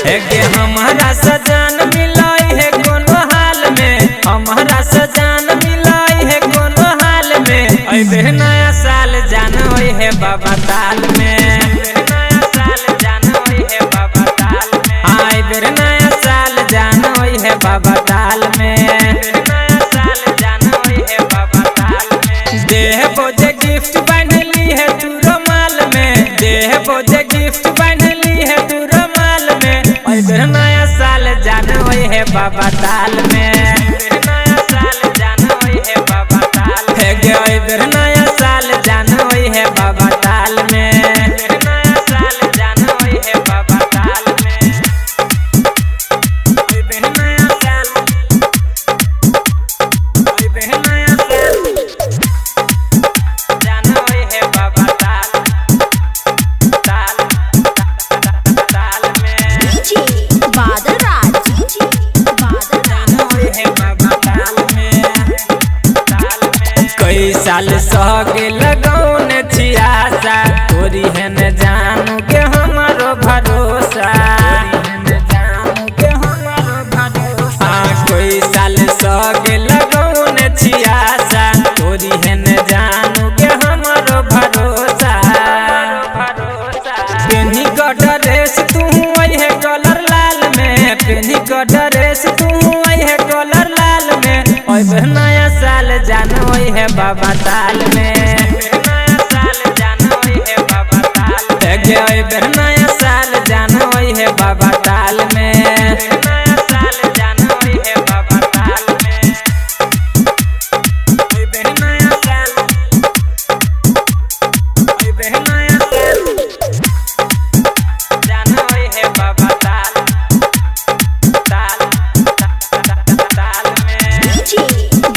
के हमारा सजान मिलाई है कोनो हाल में, हमारा सजान मिलाई है कोनो हाल में। अबे नया साल जानो है बाबा ताल में, नया साल जानो है बाबा ताल में। आई बेर नया साल जानो है बाबा ताल में, नया साल जानो है बाबा ताल में। देह बोझे गिफ्ट बनली है तू रुमाल में, देह बोझे गिफ्ट बनली है तू रुमाल में। अबे नया साल जानो है बाबा ताल में, नया साल जानो है बाबा ताल में। अबे नया साल जानो है बाबा ताल में, नया साल जानो है बाबा ताल में। अबे नया साल, अबे नया साल जानो है बाबा ताल, ताल ताल में। डीजे बादल राज, डीजे बादल जानो है बाबा ताल में, ताल में। कई साल सगे लगौन छियासा, तोरी है न जानू के हमारो भरोसा, कोई साल सगे लगौन छियासा, तोरी है न जानू के हमारो भरोसा। पेनी का ड्रेस तू आई है कलर लाल में, पेनी का ड्रेस तू आई है कलर लाल में। और नया साल जानो है बाबा ताल में, नया साल जानो है बाबा ताल में। नया साल जानो है बाबा ताल में, नया साल जानो है बाबा ताल में। नया साल, नया साल जानो है बाबा ताल, ताल ताल में। डीजे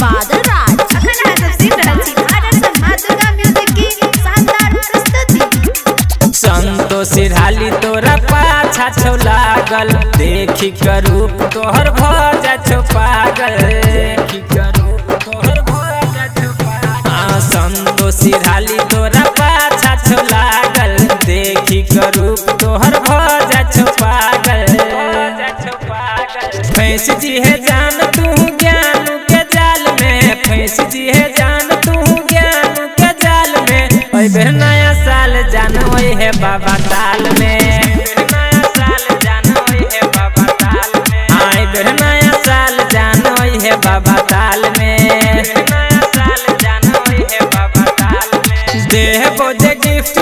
बादल राज। अखन आदब से रची भारत मातुका म्यूजिक की शानदार प्रस्तुति। संतोष ढाली तोरा पाछा छौ लागल, देखी कर रूप तोहर भजा छौ पागल, देखी कर रूप तोहर भजा छौ पागल। संतोष ढाली तोरा पाछा छौ लागल, देखी कर रूप तोहर भजा छौ पागल। फंस जी है जान तू ज्ञान के जाल में, फंस जी है जान तू ज्ञान के जाल में। अबे नया साल जानो है बाबा ताल में, नया साल जानो है बाबा ताल में। आई बेर नया साल जानो है बाबा ताल में, नया साल जानो है बाबा ताल में। देह बोझे गिफ्ट